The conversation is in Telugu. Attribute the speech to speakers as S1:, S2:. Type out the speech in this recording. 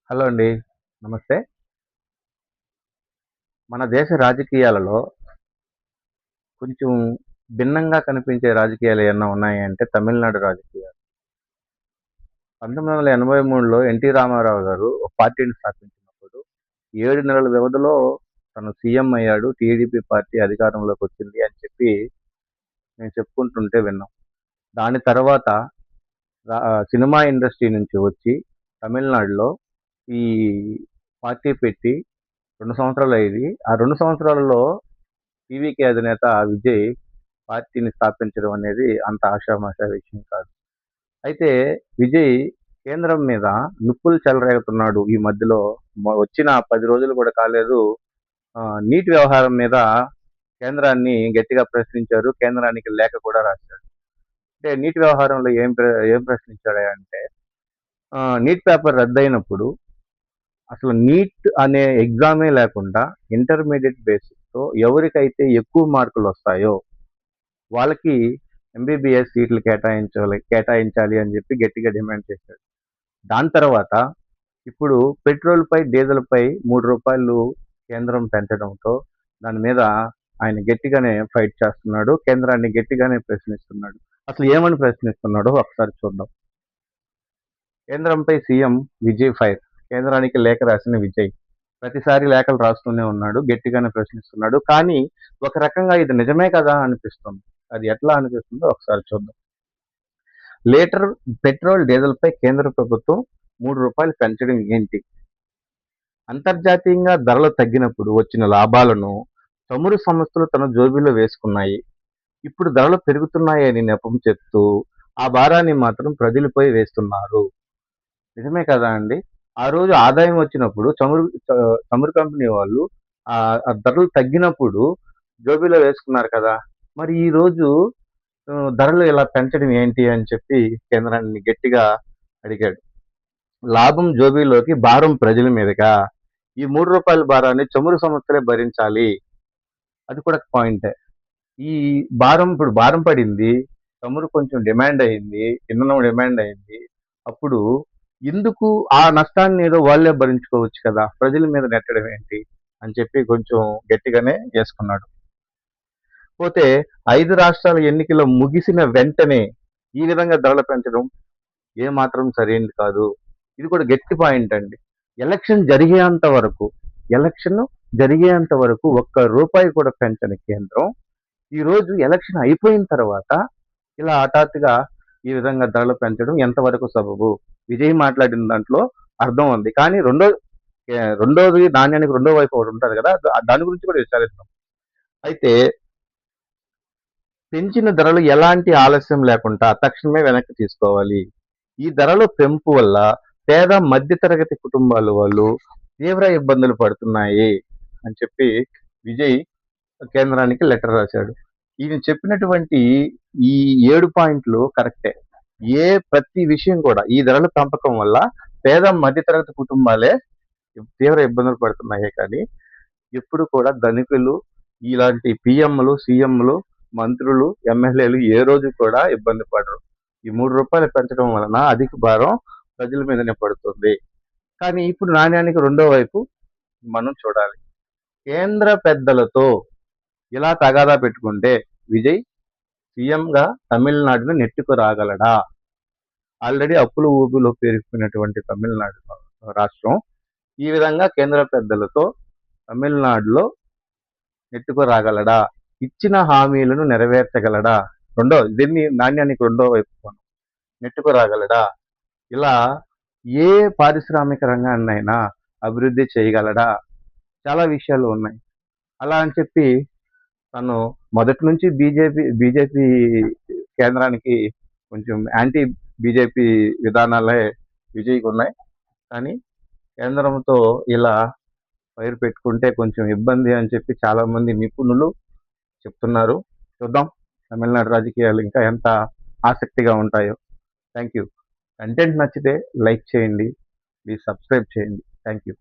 S1: హలో అండి. నమస్తే. మన దేశ రాజకీయాలలో కొంచెం భిన్నంగా కనిపించే రాజకీయాలు ఏమన్నా ఉన్నాయి అంటే తమిళనాడు రాజకీయాలు. 1983లో ఎన్టీ రామారావు గారు ఒక పార్టీని స్థాపించినప్పుడు 7 నెలల వ్యవధిలో తను సీఎం అయ్యాడు. టీడీపీ పార్టీ అధికారంలోకొచ్చింది అని చెప్పి మేము చెప్పుకుంటుంటే విన్నాం. దాని తర్వాత సినిమా ఇండస్ట్రీ నుంచి వచ్చి తమిళనాడులో ఈ పార్టీ పెట్టి 2 సంవత్సరాలయ్యింది. ఆ 2 సంవత్సరాలలో టీవీకే అధినేత విజయ్ పార్టీని స్థాపించడం అనేది అంత ఆషామాషా విషయం కాదు. అయితే విజయ్ కేంద్రం మీద నిప్పులు చెలరేగుతున్నాడు. ఈ మధ్యలో వచ్చిన 10 రోజులు కూడా కాలేదు. నీటి వ్యవహారం మీద కేంద్రాన్ని గట్టిగా ప్రశ్నించారు. కేంద్రానికి లేఖ కూడా రాశారు. అంటే నీటి వ్యవహారంలో ఏం ప్రశ్నించాడంటే నీట్ పేపర్ రద్దయినప్పుడు అసలు నీట్ అనే ఎగ్జామే లేకుండా ఇంటర్మీడియట్ బేసిస్‌తో ఎవరికైతే ఎక్కువ మార్కులు వస్తాయో వాళ్ళకి ఎంబీబీఎస్ సీట్లు కేటాయించాలి అని చెప్పి గట్టిగా డిమాండ్ చేశాడు. దాని తర్వాత ఇప్పుడు పెట్రోల్‌పై, డీజిల్‌పై రూ. 3 కేంద్రం పెంచడంతో దాని మీద ఆయన గట్టిగానే ఫైట్ చేస్తున్నాడు. కేంద్రాన్ని గట్టిగానే ప్రశ్నిస్తున్నాడు. అసలు ఏమని ప్రశ్నిస్తున్నాడో ఒకసారి చూద్దాం. కేంద్రంపై సీఎం విజయ్ ఫైర్. కేంద్రానికి లేఖ రాసిన విజయ్. ప్రతిసారి లేఖలు రాస్తూనే ఉన్నాడు. గట్టిగానే ప్రశ్నిస్తున్నాడు. కానీ ఒక రకంగా ఇది నిజమే కదా అనిపిస్తుంది. అది ఎట్లా అనిపిస్తుందో ఒకసారి చూద్దాం. లీటర్ పెట్రోల్, డీజిల్‌పై కేంద్ర ప్రభుత్వం రూ. 3 పెంచడం ఏంటి? అంతర్జాతీయంగా ధరలు తగ్గినప్పుడు వచ్చిన లాభాలను చమురు సంస్థలు తన జోబీలో వేసుకున్నాయి. ఇప్పుడు ధరలు పెరుగుతున్నాయని నెపం చెప్తూ ఆ భారాన్ని మాత్రం ప్రజలపై వేస్తున్నారు. నిజమే కదా అండి. ఆ రోజు ఆదాయం వచ్చినప్పుడు చమురు కంపెనీ వాళ్ళు ఆ ధరలు తగ్గినప్పుడు జోబీలో వేసుకున్నారు కదా! మరి ఈరోజు ధరలు ఇలా పెంచడం ఏంటి అని చెప్పి కేంద్రాన్ని గట్టిగా అడిగాడు. లాభం జోబీలోకి, భారం ప్రజల మీదకా? ఈ రూ. 3 భారాన్ని చమురు సంస్థలే భరించాలి. అది కూడా పాయింటే. ఈ ఇప్పుడు భారం పడింది. చమురు కొంచెం డిమాండ్ అయింది. ఇంధనం డిమాండ్ అయింది. అప్పుడు ఎందుకు ఆ నష్టాన్ని ఏదో వాళ్ళే భరించుకోవచ్చు కదా! ప్రజల మీద నెట్టడం ఏంటి? అని చెప్పి కొంచెం గట్టిగానే యేసుకున్నాడు. పోతే 5 రాష్ట్రాల ఎన్నికలు ముగిసిన వెంటనే ఈ విధంగా ధరలు పెంచడం ఏమాత్రం సరైనది కాదు. ఇది కూడా గట్టి పాయింట్ అండి. ఎలక్షన్ జరిగేంత వరకు ఎలక్షన్ జరిగేంత వరకు రూ. 1 కూడా పెంచని కేంద్రం ఈరోజు ఎలక్షన్ అయిపోయిన తర్వాత ఇలా హఠాత్తుగా ఈ విధంగా ధరలు పెంచడం ఎంతవరకు సబబు? విజయ్ మాట్లాడిన దాంట్లో అర్థం ఉంది. కానీ రెండోది నాణ్యానికి రెండో వైపు ఒకటి ఉంటుంది కదా! దాని గురించి కూడా విచారిద్దాం. అయితే పెంచిన ధరలు ఎలాంటి ఆలస్యం లేకుండా తక్షణమే వెనక్కి తీసుకోవాలి. ఈ ధరల పెంపు వల్ల పేద మధ్యతరగతి కుటుంబాల వాళ్ళు తీవ్ర ఇబ్బందులు పడుతున్నాయి అని చెప్పి విజయ్ కేంద్రానికి లెటర్ రాశాడు. ఈయన చెప్పినటువంటి ఈ 7 పాయింట్లు కరెక్టే. ప్రతి విషయం కూడా ఈ ధరల పెంపకం వల్ల పేద మధ్యతరగతి కుటుంబాలే తీవ్ర ఇబ్బందులు పడుతున్నాయే కానీ ఎప్పుడు కూడా ధనికులు ఇలాంటి పీఎంలు, సీఎంలు, మంత్రులు, ఎమ్మెల్యేలు ఏ రోజు కూడా ఇబ్బంది పడరు. ఈ రూ. 3 పెంచడం వలన అధిక భారం ప్రజల మీదనే పడుతుంది. కానీ ఇప్పుడు నాణ్యానికి రెండో వైపు మనం చూడాలి. కేంద్ర పెద్దలతో ఇలా తగాదా పెట్టుకుంటే విజయ్ సీఎంగా తమిళనాడును నెట్టుకు రాగలడా? ఆల్రెడీ అప్పుల ఊబిలో పేరుకుపోయినటువంటి తమిళనాడు రాష్ట్రం ఈ విధంగా కేంద్ర పెద్దలతో తమిళనాడులో నెట్టుకు రాగలడా? ఇచ్చిన హామీలను నెరవేర్చగలడా? దీన్ని నాణ్యానికి రెండో వైపు నెట్టుకు రాగలడా? ఇలా ఏ పారిశ్రామిక రంగాన్నైనా అభివృద్ధి చేయగలడా? చాలా విషయాలు ఉన్నాయి. అలా అని చెప్పి తను మొదటి నుంచి బీజేపీ కేంద్రానికి కొంచెం యాంటీ బీజేపీ విధానాలే విజయ్‌కి ఉన్నాయి. కానీ కేంద్రంతో ఇలా వైర్ పెట్టుకుంటే కొంచెం ఇబ్బంది అని చెప్పి చాలామంది నిపుణులు చెప్తున్నారు. చూద్దాం తమిళనాడు రాజకీయాలు ఇంకా ఎంత ఆసక్తిగా ఉంటాయో. Thank you. కంటెంట్ నచ్చితే లైక్ చేయండి. ప్లీజ్ సబ్స్క్రైబ్ చేయండి. Thank you.